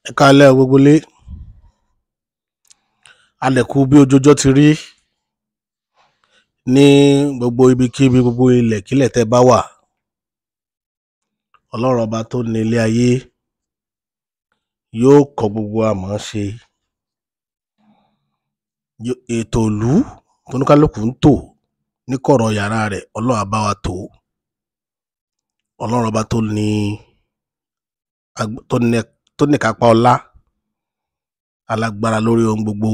Ẹ káalẹ́ gbogbo ilé, alẹ̀kù bí ojoojọ́ ti rí ní gbogbo ibikíbi, gbogbo ilẹ̀kílẹ̀ tẹ́ bá wà. Ọlọ́run ọba tó ní ilé ayé yóò kọ́ gbogbo àmọ́ ṣe. Ètò ìlú tóníkálùkù ń tò ní kọ̀rọ̀ yàrá rẹ̀, Ọlọ́run á bá wa tò. Ọlọ́run ọba tó ní kápá ọlá, alágbára lórí ohun gbogbo,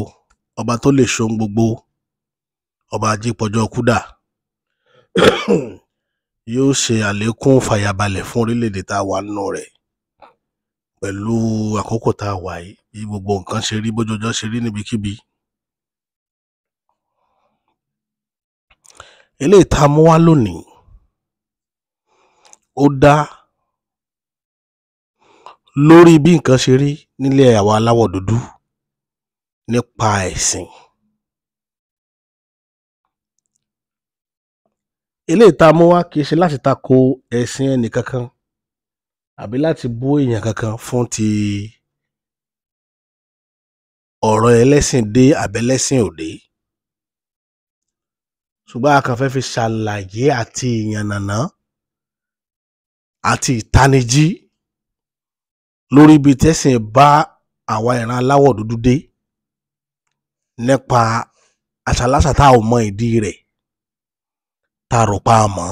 ọba tó lè ṣe ohun gbogbo, ọba ajípọ̀jọ́ kúdà yóò ṣe àlékún fàyàbalẹ̀ fún orílẹ̀-èdè tá a wà nínú rẹ̀ pẹ̀lú àkókò tá a wà yìí, bí gbogbo nǹkan ṣe rí, bójoojọ́ ṣe rí níbikíbi. Eléyìí tá a mú wá lónìí ó dá lórí bí nǹkan ṣe rí nílẹ̀ àwa aláwọ̀ dúdú nípa ẹ̀sìn. Eléyìí tá a mú wá kì í ṣe láti tako ẹ̀sìn ẹnì kankan àbí láti bú èèyàn kankan fún ti ọ̀rọ̀ ẹlẹ́sìn dé àbẹ́lẹ́sìn òde, ṣùgbọ́n a kàn fẹ́ fi ṣàlàyé àti ìyànnàná àti ìtanijí lórí ibi tẹ́sìn bá àwa ìran aláwọ̀ dúdú dé nípa àṣàláṣà tá ò mọ ìdí rẹ̀, tá a rò pa àmọ́.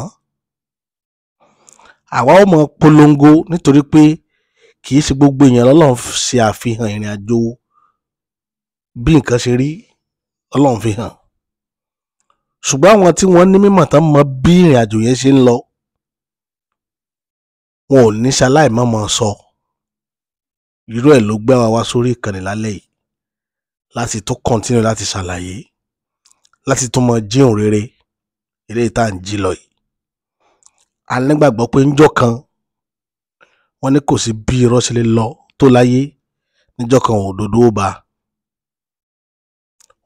Àwa ó mọ polongo nítorí pé kì í ṣe gbogbo èèyàn lọ́lọ́run ṣe àfihàn ìrìn àjò bí nǹkan ṣe rí, Ọlọ́run fi hàn. Ṣùgbọ́n àwọn tí wọ́n ní mímọ̀ tán mọ bí ìrìn àjò yẹn ṣe ń lọ, wọn ò ní ṣaláì mọ̀mọ́ sọ. Irú ẹ̀ ló gbé wa sórí ìkànnì lálẹ́ yìí láti tó kọ́ntínú láti ṣàlàyé, láti tó mọ jíhùn rere eléyìí tá à ń jí lọ yìí. A nígbàgbọ́ pé ńjọ́ kan wọ́n ní kò sí bí irọ́ ṣe lè lọ tó láyé, níjọ́ kan òdodo ó bá.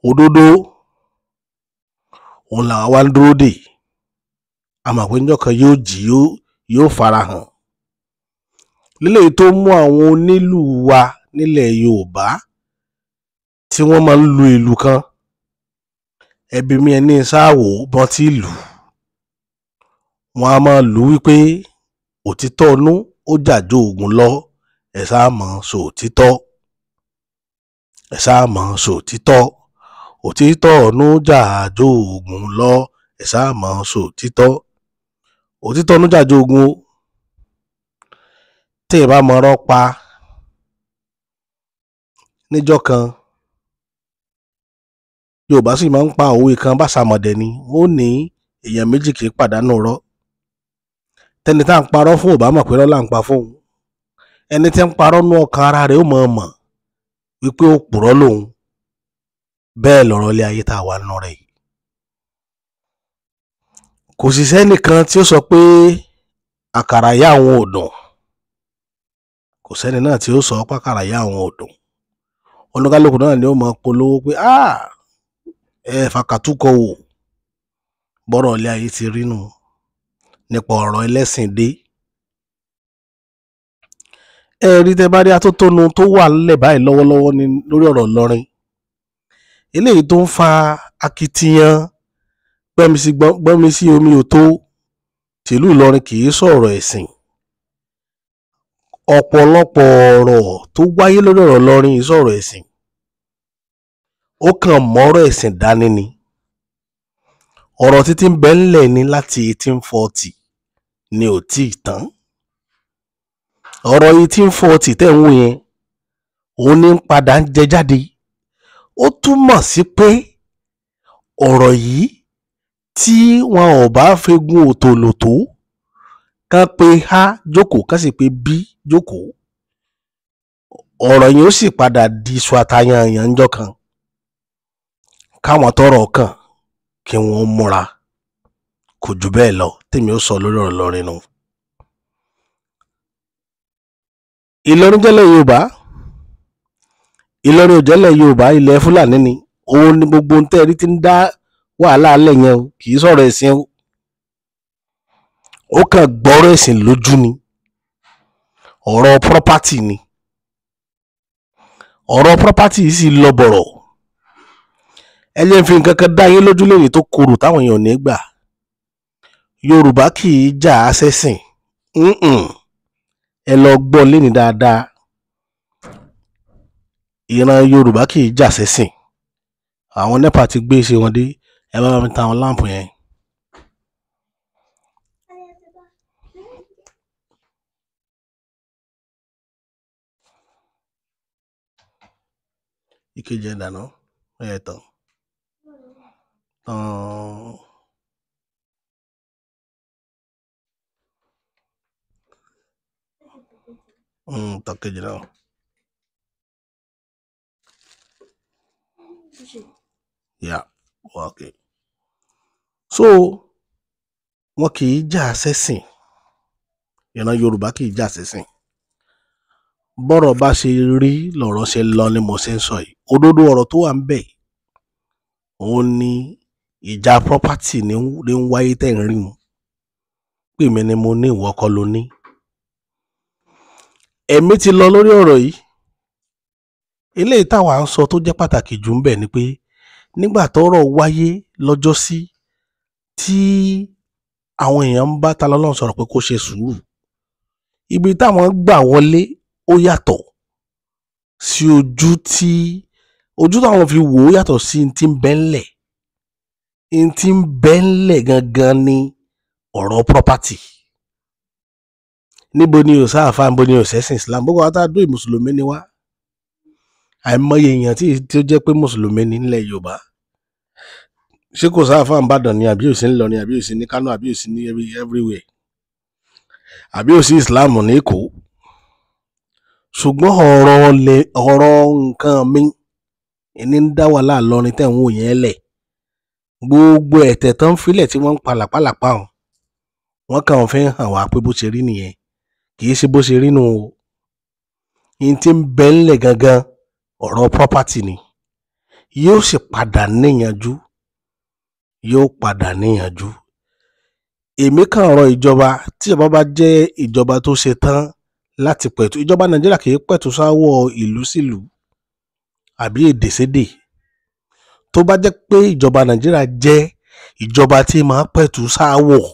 Òdodo òun làwa wá ń dúró dè. A mọ̀ pé ńjọ́ kan yóò jí, yóò farahàn. Lílèyìí tó mú àwọn onílù wa nílẹ̀ Yorùbá tí wọ́n máa ń lu ìlù kan, ẹbí mi ẹni sáàwò bọ́n tí lù. Wọ́n á máa lù wípé òtítọ́ inú ó jàjó ògùn lọ, ẹ sáà mọ̀ sòtítọ́, ẹ sáà mọ̀ sòtítọ́, òtítọ́ inú jàjó ògùn lọ, ẹ sáà mọ̀ sòtítọ́. Òtítọ́ inú jàjó ògùn o, tí ẹ bá mọ ọ̀rọ̀ pa. Níjọ́ kan Yorùbá sì máa ń pa òwe kan báṣàmọ̀dẹ̀ ni, wọ́n ní èèyàn méjì kì í pàdánù irọ́. Tẹni tá à ń parọ́ fún ò bá mọ̀ pé irọ́ là ń pa fóun, ẹni tí ń parọ́ nú ọkàn ara rẹ̀ ó mọ̀ wípé ó purọ́ lòun. Bẹ́ẹ̀ lọ̀rọ̀ ilé ayé tá a wà nínú rẹ̀ yìí. Kò sì sẹ́nìkan tí ó sọ pé àkàrà ìyá àwọn ò dùn. Kò sẹ́ni náà tí ó sọ pé àkàrà ìyá àwọn ò dùn. Oníkálùkù náà ni ó mọ polówó pé ẹ fàkàtúkọ̀ wò bọ́rọ̀ ilé ayé ti rí nù nípa ọ̀rọ̀ ẹlẹ́sìn dé. Ẹ rí tẹ́ bá rí atótónu tó wà nílẹ̀ báyìí lọ́wọ́lọ́wọ́ ní lórí ọ̀rọ̀ Ìlọrin, eléyìí tó ń fa akitiyan gbọ́nmi sí omi ò tó tìlú Ìlọrin kì í sọ̀rọ̀ ẹ̀sìn. Ọ̀pọ̀lọpọ̀ ọ̀rọ̀ tó wáyé lórí ọ̀rọ̀ Ìlọrin yìí sọ̀rọ̀ ẹ̀sìn, ó kàn mọ́rọ̀ ẹ̀sìn dání ni. Ọ̀rọ̀ títí ń bẹ ńlẹ̀ ní láti 1840 ni ò tí ì tán. Ọ̀rọ̀ 1840 tẹ́ ń wò yẹn, òun ní padà ń jẹ jáde. Ó túmọ̀ sí pé ọ̀rọ̀ yìí tí wọn ò bá fegun òtòlótó kán pé a jókòó kán sì pé b jókòó, ọ̀rọ̀ yẹn ó sì padà di iṣu atayanyan ńjọ́ kan. Káwọn tọ́rọ̀ kàn kí wọ́n múra, kò jù bẹ́ẹ̀ lọ tèmi ó sọ lórí ọ̀rọ̀ Ìlọrin nù. Ìlọrin jẹ́lẹ̀ Yorùbá, Ìlọrin ò jẹ́lẹ̀ Yorùbá, ilẹ̀ Fúlàní ni. Òun ni gbogbo ń tẹ́rí tí ń dá wàhálà alẹ́ yẹn o, kì í sọ̀rọ̀ ẹ̀sìn o. ó kàn gbọ́rọ̀ ẹ̀sìn lójú ni, ọ̀rọ̀ property ni, ọ̀rọ̀ property yìí sì lọ bọ̀rọ̀. ẹ jẹ́ n fi nǹkan kan dá yín lójú lẹ́yìn tó korò táwọn èèyàn ò ní gbà. Yorùbá kì í jà á sẹ́sìn. ẹ lọ gbọ́ lẹ́ni dáadáa. ìran Yorùbá kì í jà sẹ́sìn. àwọn NEPA ti gbé ṣe wọn dé, ẹ bá mi ta àwọn láǹpù yẹn. ìkejì ẹ̀ dànù ẹ̀ tán tán kejì náà. Yeah, okay. So wọn kì í jà sẹ́sìn. ìran Yorùbá kì í jà sẹ́sìn. bọ́rọ̀ bá ṣe rí lọ̀rọ̀ ṣe lọ ni mo ṣe ń sọ yìí. òdodo ọ̀rọ̀ tó wà ń bẹ̀ òun ni ìjà property ní ń wáyé tẹ̀ ń rí wọn. pé mi ni mo ní, ìwọ kọ́ ló ní. ẹ̀mí ti lọ lórí ọ̀rọ̀ yìí. eléyìí táwa ń sọ tó jẹ́ pàtàkì jù ń bẹ̀ ni pé nígbà tọ́rọ̀ wáyé lọ́jọ́sí tí àwọn èèyàn ń bá ta lọ́lọ́run sọ̀rọ̀ pé kó ṣe sùúrù, ibi táwọn gbà wọlé ó yàtọ̀ sí ojú táwọn fi wò ó yàtọ̀ sí ti ń bẹ ńlẹ̀. ti ń bẹ ńlẹ̀ gangan ni ọ̀rọ̀ property. níbo ni ò sáàfà, níbo ni ò sẹ́sìn Islam? gbogbo wa tá a dó mùsùlùmí ni wá. àìmọye èèyàn tí ó jẹ́ pé mùsùlùmí ní nílẹ̀ Yorùbá. ṣé kò sáàfà ń bàdàn ni, àbí òsì ń lọ ni, àbí òsì ní Kánò, àbí òsì ní everywhere, àbí òsì Islam ní Èkó? ṣùgbọ́n ọ̀rọ̀ nǹkan mi ní ń dá wàhálà lọrin tẹ̀ ń wò yẹn lẹ̀. gbogbo ẹ̀tẹ̀ tán filẹ̀ tí wọ́n ń pa làpálàpá hàn, wọ́n kàn fi hàn wá pé bó ṣe rí nìyẹn. kì í ṣe bó ṣe rí nù o. yín tí ń bẹ ńlẹ̀ gangan ọ̀rọ̀ property ni. yóò sì padà níyanjú. èmi kàn rọ ìjọba, tí ìjọba bá jẹ́ ìjọba tó ṣe tán láti pẹ̀tù. ìjọba Nàìjíríà kì í pẹ̀tù sáwọ̀ ìlú sílùú àbí èdè sédè. tó bá jẹ́ pé ìjọba Nàìjíríà jẹ́ ìjọba tí máa pẹ̀tù sáwọ̀,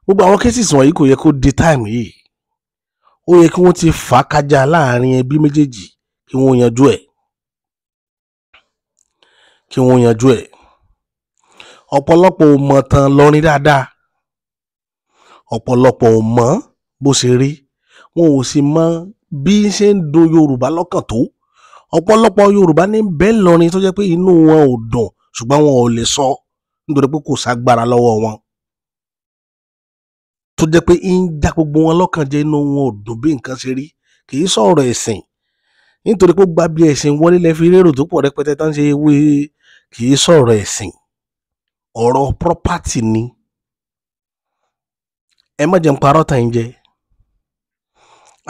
gbogbo àwọn cases wọ̀nyí kò yẹ kó di time yìí. ó yẹ kí wọ́n ti fà á kájà láàrin ẹbí méjèèjì kí wọ́n yanjú ẹ̀. ọ̀pọ̀lọpọ̀ ò mọ̀ tán lọ́rin dáadáa. ọ̀pọ̀lọpọ̀ ò mọ̀ bó ṣe rí. wọn ò sì mọ bí ṣe ń do Yorùbá lọ́kàn tó. ọ̀pọ̀lọpọ̀ Yorùbá ní bẹ́ẹ̀ lọ́rin tó jẹ́ pé inú wọn ò dùn, ṣùgbọ́n wọn ò lè sọ nítorí pé kò ságbára lọ́wọ́ wọn. tó jẹ́ pé ń já gbogbo wọn lọ́kàn jẹ́, inú wọn ò dùn bí nǹkan ṣe rí. kì í sọ̀rọ̀ ẹ̀sìn, nítorí pé ó gbá bí ẹ̀sìn wọlé lẹ́fi rérò tó pọ̀ rẹpẹtẹ tán ṣe wé. kì í sọ̀rọ̀ ẹ̀sìn, ọ̀rọ̀ property ni. ẹ má jẹ́ ń parọ́ tàn yín jẹ.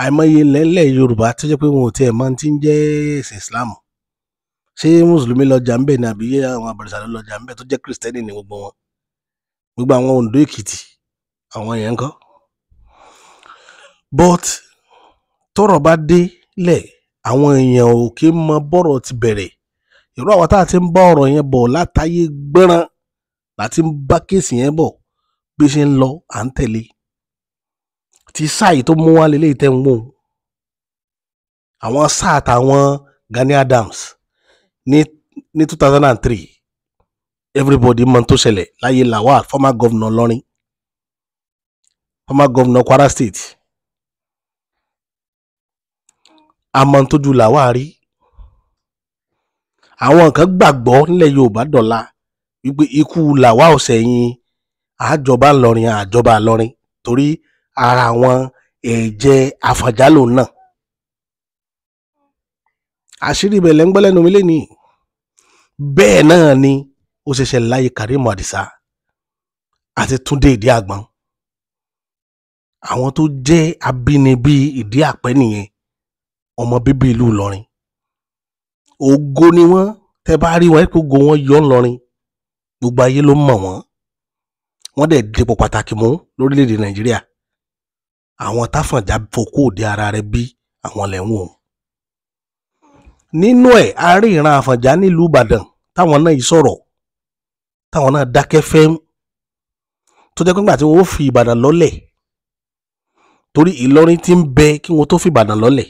àìmọye lẹ́lẹ̀ Yorùbá tó jẹ́ pé wọn ò tiẹ̀ máa ti ń jẹ́ ẹ̀sìn Islam. ṣé mùsùlùmí lọ́jà ń bẹ̀ ni, àbí àwọn àbọ̀rìṣà ló lọ́jà ń bẹ̀ tó jẹ́ kìrìsìtẹ́nì ní gbogbo wọn? gbogbo àwọn Oǹdó Èkìtì àwọn yẹn ń kọ́. but tọ́rọ̀ bá délẹ̀ àwọn èèyàn ò kí mọ bọ́rọ̀ ti bẹ̀rẹ̀. irú àwọn tá a ti ń bá ọ̀rọ̀ yẹn bọ̀ látayé gbọ́ràn láti ń bá kéèsì yẹn bọ̀, bí ṣe ń lọ à ń tẹ̀lé. ti sáà tó mú wá lélẹ́yìí tẹ́ ń wò. àwọn sáà táwọn Gani Adams ní 2003 everybody mọ̀ tó ṣẹlẹ̀ láyé Lawal, former governor Ìlọrin, former governor Kwara State. àmọ́ tójú Lawal rí. àwọn kan gbàgbọ́ nílẹ̀ Yorùbá dọ̀la wípé ikú Lawal sẹ́yìn àjọba Ìlọrin, àjọba Ìlọrin, torí ara àwọn ẹ̀jẹ̀ àfàjálò náà. àṣírí ibẹ̀ lẹ́ ń gbọ́ lẹ́nu mi lénìí. bẹ́ẹ̀ náà ni ó ṣe ṣẹlẹ̀ láyé Karim Adisa àti Túndé Ìdí Àgbọn. àwọn tó jẹ́ abínibí Ìdí Àpẹ́ nìyẹn, ọmọ bíbí ìlú Ìlọrin. ògo ni wọ́n. tẹ́ bá rí wọn, ògo wọn yọ ńlọrin. gbogbo ayé ló mọ̀ wọ́n. wọ́n dẹ̀ dipò pàtàkì mú lórílẹ̀‐èdè Nàìjíríà. Àwọn táfànjá fokó òde ara rẹ̀ bí àwọn lẹ́wọ̀n. Nínú ẹ̀ a rí ìran Àfọ̀njá nílùú Ìbàdàn táwọn náà yìí sọ̀rọ̀, táwọn náà dákẹ́ fẹ́, tó jẹ́ pé nígbà tí wọ́n fi Ìbàdàn lọ́lẹ̀, torí Ìlọrin ti ń bẹ kí wọ́n tó fi Ìbàdàn lọ́lẹ̀,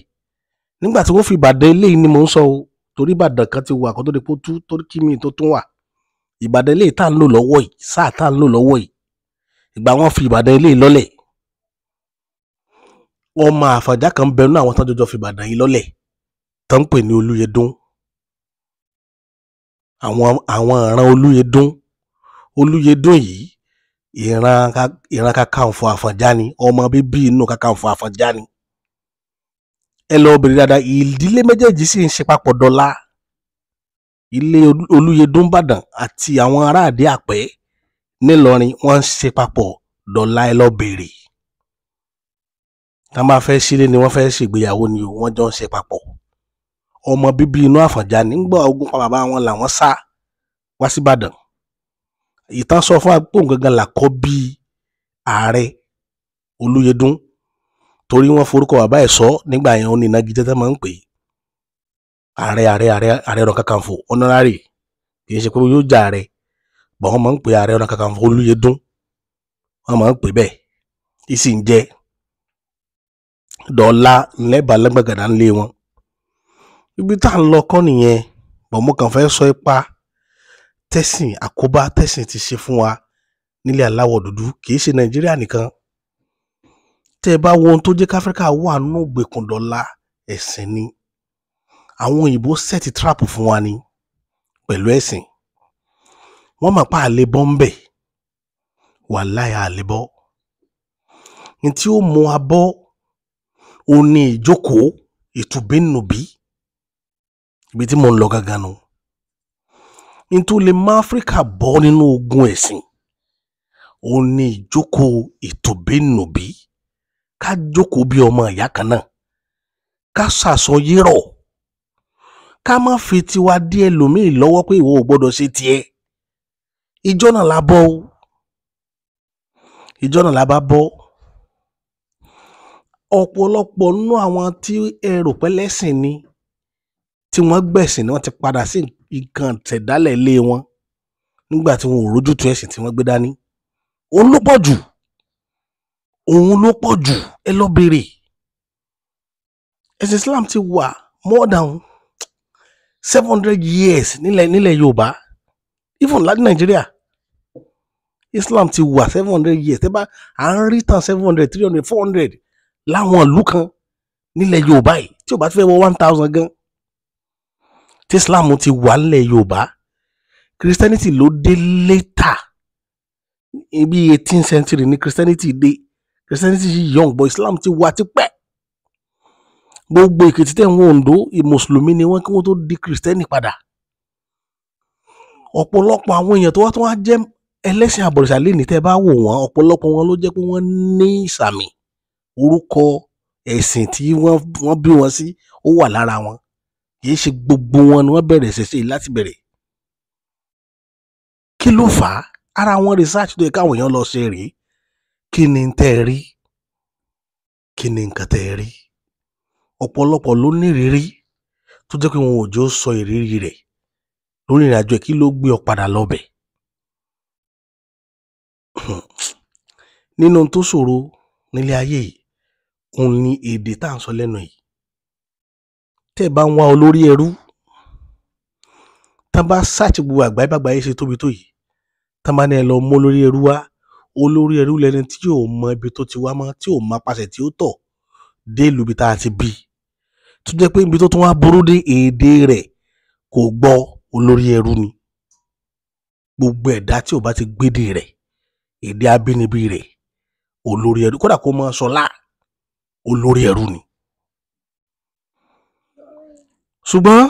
nígbà tí wọ́n fi Ìbàdàn eléyìí ni mò ń sọ o, torí Ìbàdàn kan ti wà kó tó di pé torí kí mi tó tún wà. Ìbàdàn eléyìí tá à ń lò lọ́wọ́ yìí, sáà tá à ń lò lọ́wọ́ yìí, ìgbà wọ́n fi Ìbàdàn eléyìí lọ́lẹ̀, ọmọ Àfọ̀njá kan bẹnu àwọn tó jọjọ fi Ìbàdàn yìí lọ́lẹ̀ tó ń pè ní Olúyẹdùn. Àwọn ìran Olúyẹdùn yìí ìran Kakanfò Àfọ̀njá ni, ọmọ bíbí inú Kakanfò Àfọ̀njá ni. Ẹ lọ bèrè dáadáa, ìdílé méjèèjì sì ń ṣe papọ̀ dọ́là. Ilé Olúyẹdùn Ìbàdàn àti àwọn ará Àdé Àpẹ́ nílọrin wọ́n ń ṣe papọ̀ dọ́là. Ẹ lọ bèrè. Tá máa fẹ́ sílé ni wọ́n fẹ́ ṣègbéyàwó ni wọ́n jọ ń ṣe papọ̀. Ọmọ bíbí inú Àfọ̀njá nígbà ogun pa bàbá wọn làwọn sá wá sí Ìbàdàn. Ìtàn sọ fún àpò gangan làkọ́bí ààrẹ Olúyẹdùn, torí wọ́n forúkọ bàbá ẹ̀ sọ nígbà yẹn, ó ní ìnagijẹ tẹ́ máa ń pè ààrẹ ọ̀nà kakanfò honorary, kì í ṣe pé yóò jà ààrẹ, bọ̀ wọ́n máa ń pè ààrẹ ọ̀nà kakanfò Olúyẹdùn, wọ́n máa ń pè bẹ́ẹ̀. Ìsì ń jẹ́ dọ́là lẹ́bàá lẹ́gbẹ̀gàdà ńlé wọn. Ibi tá à ń lọ kọ́ nìyẹn, bọ̀ mo kàn fẹ́ sọ ipa tẹ̀sìn àkóbá tẹ̀sìn ti ṣe fún wa nílẹ̀ aláwọ̀ dúdú, kì í ṣe Nàìjíríà nìkan. Tẹ́ ẹ bá wo ohun tó jẹ́ káfíríkà wà nínú ìgbèkùn dọ́là, ẹ̀sìn ni. Àwọn òyìnbó sẹ́ẹ̀tì trap fún wa ni pẹ̀lú ẹ̀sìn. Wọ́n mọ̀ pé àlè bọ́ ń bẹ̀, wàláhì àlè bọ́. Ní tí ó mú wa bọ́ ó ní ìjókòó ìtùbínùbí, ibi tí mo ń lọ gangan nù. Ní tó lè má Áfíríkà bọ́ nínú ogun ẹ̀sìn ó ní ìjókòó ìtùbínùbí. Ká jókòó bí ọmọ ìyá kan náà, ká ṣàsọyérọ̀, ká má fi tiwa dí ẹlòmíì lọ́wọ́ pé ìwọ ò gbọ́dọ̀ ṣe tiẹ̀. Ìjọ náà la bọ́ o, ìjọ náà la bá bọ́. Ọ̀pọ̀lọpọ̀ nínú àwọn tí ẹ rò pé lẹ́sìn ni, tí wọ́n gbẹ̀sìn ni wọ́n ti padà sí nǹkan tẹ̀dálẹ̀ ilé wọn nígbà tí wọn ò rójútu ẹ̀sìn tí wọ́n gbé dání. Òun ló pọ̀ jù, ẹ lọ bèrè. Ẹ̀sìn Islam ti wà more than 700 years nílẹ̀ Yorùbá, even láti Nàìjíríà. Islam ti wà 700 years. Tẹ́ bá à ń rí tàn 700, 300, 400 láwọn ìlú kan nílẹ̀ Yorùbá yìí tí ò bá ti fẹ́ wọ 1000 gan. Tí Islam ti wà nílẹ̀ Yorùbá, Christianity ló dé later. Ibi 18th century ni Christianity dé. Christianity yìí young, but Islam ti wà tipẹ́. Gbogbo Èkìtì tẹ̀ ń wo Oǹdó Mùsùlùmí ni wọ́n kí wọ́n tó di Christian padà. Ọ̀pọ̀lọpọ̀ àwọn èèyàn tó wá jẹ́ ẹlẹ́sìn àbọ̀rìṣà lẹ́ni tẹ́ bá wò wọ́n, ọ̀pọ̀lọpọ̀ wọn ló jẹ́ pé wọ́n ní ìsàmì orúkọ ẹ̀sìn tí wọ́n bí wọn sí ó wà lára wọn. Kì í ṣe gbogbo wọn ni wọ́n bẹ̀rẹ̀ ṣẹ̀ṣẹ̀ láti bẹ̀rẹ̀. Kí ló fà á? Ara wọn research tó yẹ káwọn èèyàn lọ ṣe rèé. Kí ni tẹ́ ẹ rí? Kí ni nǹkan tẹ́ ẹ rí? Ọ̀pọ̀lọpọ̀ ló ní ìrírí tó jẹ́ pé wọn ò jọ sọ ìrírí rẹ̀ lórí ìrìnàjò ẹ̀. Kí ló gbé ọ padà lọ́bẹ̀? Nínú tó ṣòro nílé ayé yìí, òun ni èdè tá à ń sọ lẹ́nu yìí. Tẹ́ ẹ bá ń wá olórí ẹrú, tá bá search gbogbo àgbáyé bàgbáyé ṣe tóbi tó yìí, tá bá ní ẹ lọ mú olórí ẹrú wá, olórí ẹrú lẹni tí yóò mọ ibi tó ti wá mọ́, tí yóò mọ apàṣẹ tí ó tọ̀ dé ìlú ibi tá a ti bí. Tó jẹ́ pé ibi tó tún wá burú dé, èdè rẹ̀ kò gbọ́, olórí ẹrú ni. Gbogbo ẹ̀dá tí ò bá ti gbédè rẹ̀, èdè abínibí rẹ̀, olórí ẹrú, kódà kó máa sọlá, olórí ẹrú ni. Ṣùgbọ́n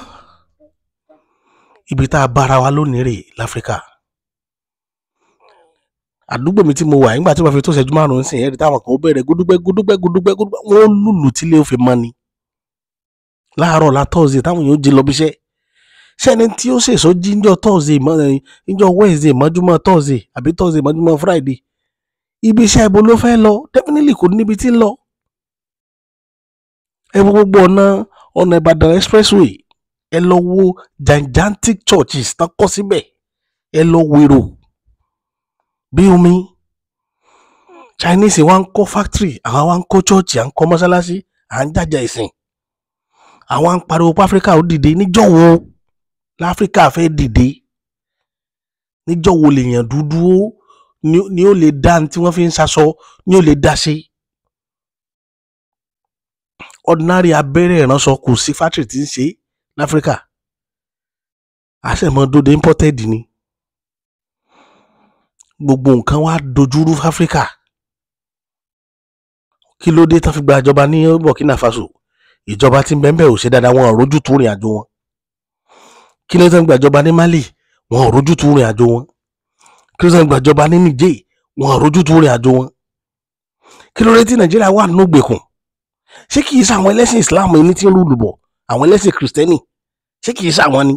ibi tá a bára wa lónìí rè láfíríkà. Àdúgbò mi tí mo wà nígbà tí wọ́n fi tó ṣẹ́jú márùn-ún sìn ẹ̀rí táwọn kan ó bẹ̀rẹ̀ gúdúgbẹ́ wọ́n lùlù tí ilé ó fi mọ́ ni. Láàárọ̀ la Thursday táwọn èèyàn ó jí lọ bí iṣẹ́. Ṣẹ́ni tí ó ṣèṣọ́ jí níjọ́ Thursday níjọ́ Wednesday mọ́júmọ́ Thursday àbí Thursday mọ́júmọ́ Friday ibi iṣẹ́ ibo ló fẹ́ lọ? Definitely kò níbi tí ń lọ. Ẹ wo gbogbo ọ̀nà Ìbàdàn expressway, ẹ lọ wo gigantic churches tán kọ́ síbẹ̀, ẹ lọ wèrò bí omi. Chinese wa ń kọ́ factory, àwọn wa ń kọ́ church, à ń kọ́ mọ́sálásí, à ń jàjà ìsìn, àwọn ń pariwo pé Áfíríkà ó dìde. Níjọ́ wo l'Áfíríkà fẹ́ dìde? Níjọ́ wo lèèyàn dúdú ni ó lè dá tí wọ́n fi ń ṣaṣọ ni ó lè dá ṣe? Ordinary abẹ́rẹ́ ìránṣọ kò sí factory tí ń ṣe l'Áfíríkà. Àṣẹmọ́ dòde imported ni. Gbogbo nǹkan wá dojúrú f'Áfíríkà. Kí ló dé tán fi gba ìjọba ní Burkina Faso? Ìjọba tí ń bẹ ń bẹ ò ṣe dáadáa, wọn ò rójú tó rìn àjò wọn. Kí ló dé tán gba ìjọba ní Mali? Wọn ò rójú tó rìn àjò wọn. Kí ló dé tán gba ìjọba ní Niger? Wọn ò rójú tó rìn àjò wọn. Kí ló dé tí Nàìjíríà wà nínú ìgbèkùn? Ṣé kìí ṣe àwọn ẹlẹ́sìn Islam ẹni tí ń rúlù bọ̀? Àwọn ẹlẹ́sìn Kristẹni, ṣé kìí ṣe àwọn ni?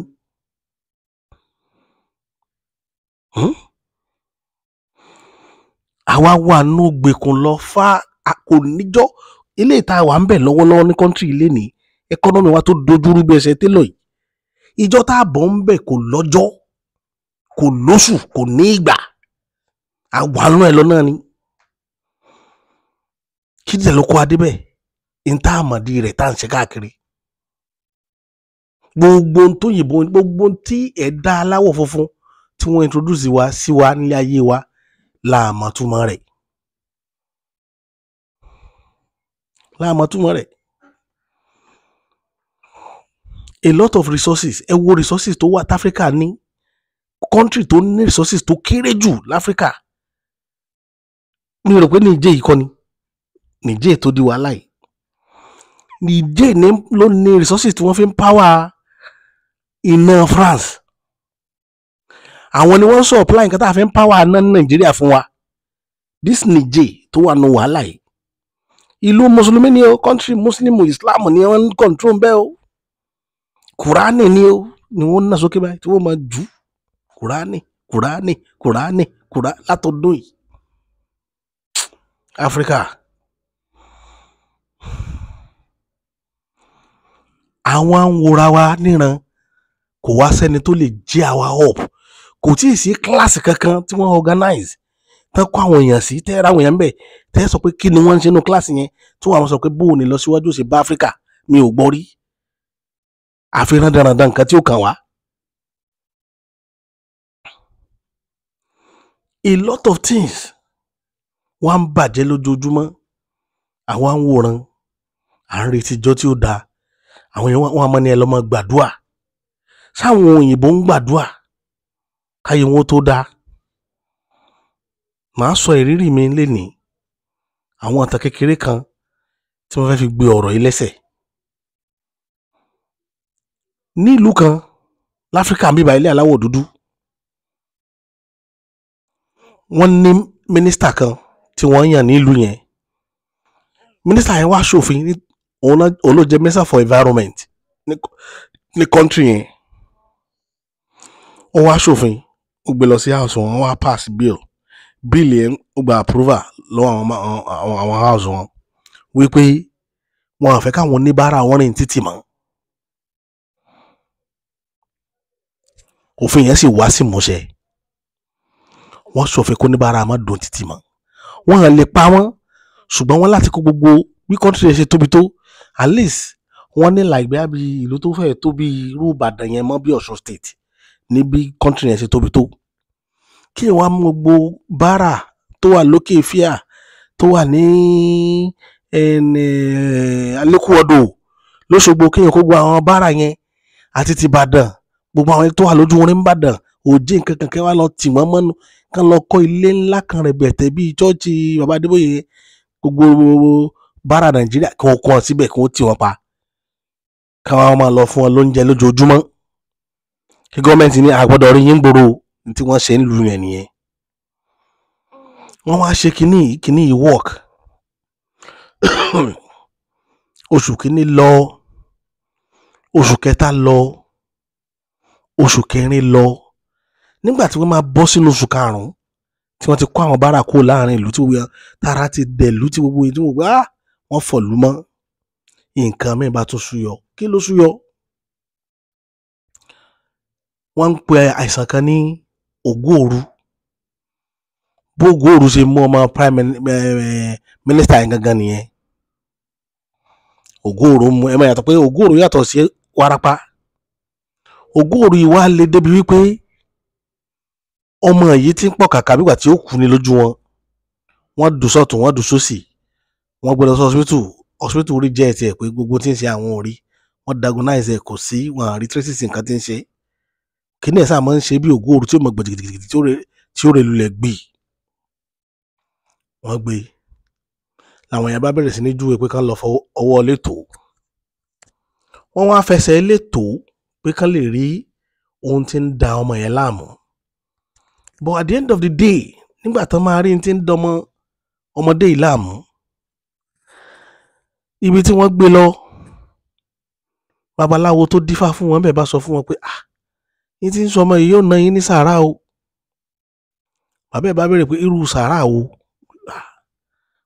Àwa wà nínú ìgbèkùn lọ fá kò níjọ́. Ilé ìta wà ń bẹ̀ lọ́wọ́lọ́wọ́ ní kọ́ńtírì ilé ní ẹkọ́nọ́mì wa tó dojúrú bí ẹsẹ̀ télọ̀ yìí. Ìjọ tá a bọ̀ ń bẹ̀ kò lọ́jọ́, kò lóṣù, kò ní ìgbà. Àwa nú ẹ̀ lọ náà ni. Kí dẹ̀ ló kó adé bẹ́ẹ̀? Ìta àmọ̀dí rẹ̀ tá à ń ṣe káàkiri. Gbogbo tó yìnbó, gbogbo tí ẹ̀dá aláwọ̀ funfun tí wọ́n introduce wa sí wa nílé ayé wa láàmọ̀túmọ̀ rẹ̀. Láàmọ̀túmọ̀ rẹ̀. A lot of resources, ẹ wo resources tó wà t'Áfíríkà ní. Country tó ní resources tó kéré jù l'Áfíríkà. Mi rò pé Niger yìí kọ́ ni. Niger tó di wàhálà yìí. Niger ló ní resources tí wọ́n fi ń power iná France. Àwọn ni wọ́n supply nǹkan tá a fi ń power iná ní Nàìjíríà fún wa. This Niger tó wà nù wàhálà yìí. Ìlú Mùsùlùmí ni o, country Muslim Islam ni wọ́n ń control bẹ́ẹ̀ o. Kùránì ni o, ni wọ́n ń ná sókè báyìí tí wọ́n máa jù. Kùránì látọdún yìí. Áfíríkà. Àwọn àwòrán wa níran kò wá sẹ́ni tó lè jẹ́ àwa up. Kò tí ì sí kíláàsì kankan tí wọ́n organize tán kó àwọn èèyàn sí, tẹ́ ra àwọn èèyàn bẹ̀, tẹ́ sọ pé kí ni wọ́n ń ṣe nínú kíláàsì yẹn tí wọ́n sọ pé bóun ni lọ síwájú sí bá Áfíríkà. Mi ò gbọ́ rí. Àfihàn dandan nǹkan tí ó kàn wá. A lot of things wọ́n ń bàjẹ́ lójoojúmọ́. Àwọn àwòrán à ń retí ijọ́ tí ó dáa. Àwọn èèyàn wọn máa ní ẹ lọ máa gbàdúà. Sáwọn òyìnbó ń gbàdúà káyé wọn tó dáa. Màá sọ ìrírí mi lénìí. Àwọn ìtàn kékeré kan tí wọ́n fẹ́ fi gbé ọ̀rọ̀ yìí lẹ́sẹ̀. Ní ìlú kan l'Áfíríkà ń bíbá ilé aláwọ̀ dúdú. Wọ́n ní mínísítà kan tí wọ́n yàn ní ìlú yẹn. Mínísítà yẹn wá ṣòfin, òun ló jẹ́ minister for environment ní country yẹn. Ó wá ṣòfin, ó gbé lọ sí house wọn, wá pass bill yẹn ó gba approval lọ́wọ́ àwọn house wọn wípé wọn àfẹ́ káwọn oníbàárà wọn rìn títì mọ́. Òfin yẹn sì wá sí ìmúṣẹ. Wọ́n ṣòfin kó oníbàárà má dùn títì mọ́. Wọ́n hàn lè pa wọ́n, ṣùgbọ́n wọ́n láti kó gbogbo bí country yẹn ṣe tóbi tó. At least wọ́n ní láìpẹ́ bí ìlú tó fẹ́ tó bí irú Ìbàdàn yẹn mọ́ bí Ọ̀ṣun state ní bí country yẹn ṣe tóbi tó. Kí wọ́n mú gbogbo bàárà tó wà lókè fíà tó wà ní Alékúwọdò l'Óṣogbo, kí wọ́n kó gbogbo àwọn bàárà yẹn àti ti Ìbàdàn, gbogbo àwọn tó wà lójú orin Ìbàdàn, òjì nǹkan kan kẹ́ wá lọ tì wọ́n mọ́nú, kán lọ kọ́ ilé ńlá kan rẹ̀ bẹ̀tẹ̀ bíi chọ́ọ̀chì Bàbá Adébóyè. Gbogbo bàárà Nàìjíríà kí wọ́n kọ́ ọ síbẹ̀ kí wọ́n tì wọ́n pa. Káwọn máa lọ fún wọn lóúnjẹ lójoojúmọ́. Kí gọ́ọ̀mẹ̀ntì ní àgbọ̀dọ̀ rí yín gbòòrò tí wọ́n ṣe ń lu yẹn nìyẹn. Wọ́n wá ṣe kinní yìí work. Oṣù kìíní lọ, oṣù kẹta lọ, oṣù kẹrin lọ. Nígbà tí wọ́n máa bọ́ sínú oṣù karùn-ún tí wọ́n ti kó àwọn bára kó láàrin ìlú tí wọ́n tara ti dẹ̀ ìlú tí gbogbo ìlú wọ́n fọ̀lú mọ́ nǹkan mẹ́rin bá tún súyọ. Kí ló súyọ? Wọ́n ń pe àìsàn kan ní ògóòru. Bó ògóòru ṣe mú ọmọ prime minister yẹn gangan nìyẹn. Ògóòru mú ẹ máa yàtọ̀ pé ògóòru yàtọ̀ sí wárápá. Ògóòru yìí wá lé débi wípé ọmọ yìí ti ń pọ̀ kàkà nígbà tí ó kú ní lójú wọn. Wọ́n dùn sọ́tún wọ́n dùn sósì. Wọ́n gbé lọ sí hospital rí jẹ́ ẹ̀tì ẹ̀ pé gbogbo tí ń ṣe àwọn orí. Wọ́n diagnose ẹ̀ kò sí wọn àrí traces nǹkan tí ń ṣe. Kíní ẹ̀ sáà máa ń ṣe bí ògóòru tí ó mọ̀ gbẹ̀dìgìdìgìdì tí ó rẹ̀ lulẹ̀ gbì. Wọ́n gbé làwọn èèyàn bá bẹ̀rẹ̀ sí ní júwe pé kán lọ fọ ọwọ́ létò. Wọ́n wá fẹsẹ̀ létò pé kán lè rí ohun tí ń da ọmọ yẹn láàmú. But at the end of the day, nígbà tán máa rí ohun tí ń dọmọ ọmọdé yìí láàmú, ibi tí wọ́n gbé lọ, babaláwo tó dífá fún wọn bẹ́ẹ̀ bá sọ fún wọn pé yín tí ń sọ ọmọ yìí yóò ná yín ní sàárà o. Bàbá ẹ̀ bá béèrè pé irú sàárà o,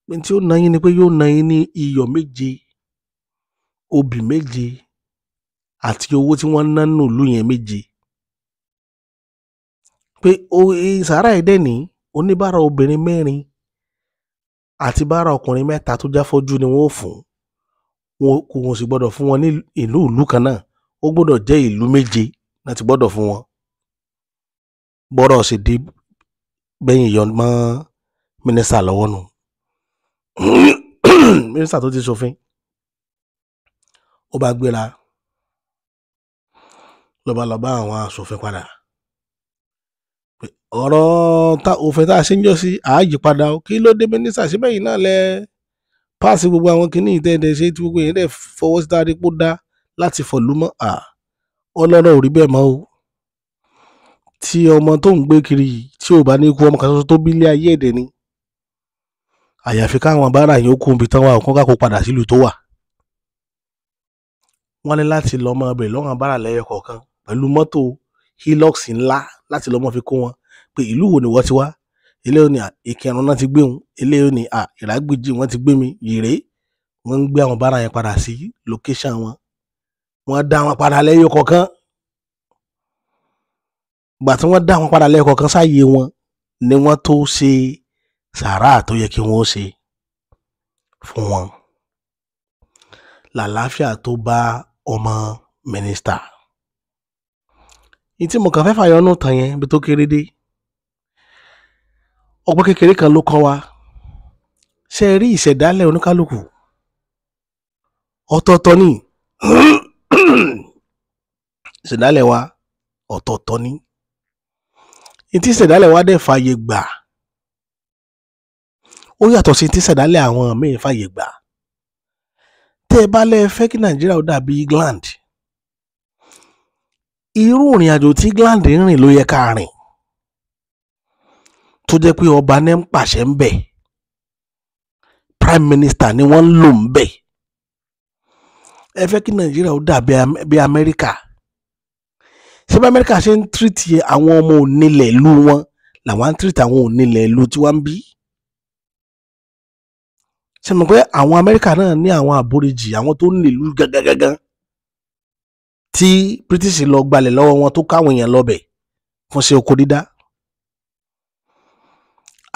pé tí ó ná yín ni pé yóò ná yín ní iyọ̀ 7, obì 7 àti owó tí wọ́n ná nù ìlú yẹn 7. Pé sàárà ẹ̀ dẹ̀ ní oníbàárà obìnrin 4 àti bàárà ọkùnrin 3 tó jáfọ́jú ni wọ́n ó fún. Wọn kò sì gbọ́dọ̀ fún wọn ní ìlú kan náà, ó gbọ́dọ̀ jẹ́ ìlú 7 láti gbọ́dọ̀ fún wọn. Bọ́rọ̀ sì di bẹ́yìn yọ mọ́ mínísítà lọ́wọ́ nù. Mínísítà tó ti ṣòfin ó bá gbéra ló bá lọ bá àwọn aṣòfin padà. Ọ̀rọ̀ òfin tá a ṣe ń jọ sí àáyípadà kí ló dé mínísítà síbẹ̀ yìí náà lẹ páàsì gbogbo àwọn kìíní ìtẹ́ẹ̀dẹ̀ ṣe tí gbogbo yẹn dẹ̀ fọwọ́ sí dáadé pó dá láti fọ̀lú mọ́ ọlọ́rọ̀ ò rí bẹ́ẹ̀ mọ́ o. Tí ọmọ tó ń gbé kiri tí ò bá ní kú ọmọ kan ṣoṣo tó bí ilé ayé èdè ni, àyàfi káwọn bára yẹn ó kú ibi tán wà kó ká kó padà sílùú tó wà. Wọ́n ní láti lọ mọ ọbẹ̀ lọ́wọ́n bára lẹ́yọ kọ̀ọ̀kan pẹ̀lú mọ́tò Hilux ńlá láti lọ mọ́ fi kó wọn pé ìlú wo ni wọ́n ti wá. Ilé òní Ìkẹrùn náà ti gbé wọn, ilé òní Ìrágbèjì wọ́n ti gbé mi Yèré. Wọ́n ń gbé àwọn bára yẹn padà sí location wọn. Wọ́n dá wọn padà lẹ́yọ kọ̀ọ̀kan. Gbà tí wọ́n dá wọn padà lẹ́yọ kọ̀ọ̀kan sáyé wọn ni wọ́n tó ṣe sàárà tó yẹ kí wọ́n ṣe fún wọn. Làlàáfíà tó bá ọmọ mínísítà. Ìtí mo kàn fẹ́ fàyọnú tàn yẹn bí tó kéré dé. Ọgbọ́n kékeré kan ló kọ́ wa. Ṣé ẹ rí ìṣẹ̀dálẹ̀ oníkálukú? Ọ̀tọ̀ọ̀tọ̀ ni. Ìṣẹ̀dálẹ̀ wa ọ̀tọ̀ọ̀tọ̀ ni. Ìtí ìṣẹ̀dálẹ̀ wa dẹ̀ fàyè gbà. Ó yàtọ̀ sí ìtí ìṣẹ̀dálẹ̀ àwọn míì fàyè gbà. Tẹ́ ẹ bá lẹ́ fẹ́ kí Nàìjíríà ó dàbí England, irú ìrìn àjò tí England ń rìn ló yẹ ká rìn. Tó jẹ́ pé ọba ní ń pàṣẹ ń bẹ̀, prime minister ni wọ́n ń lò ń bẹ̀. Ẹ fẹ́ kí Nàìjíríà ó dàbí Amẹ́ríkà. Ṣé bí Amẹ́ríkà ṣe ń tírìtì àwọn ọmọ onílẹ̀ ìlú wọn làwọn ń tírìtì àwọn onílẹ̀ ìlú tí wọ́n ń bí? Ṣé mọ̀ pé àwọn Amẹ́ríkà náà ní àwọn àbóríjì, àwọn tó ń nílùú gangan tí British lọ gbalẹ̀ lọ́wọ́ wọn tó káwọn èèyàn lọ́bẹ̀ fún ṣe oko dídá.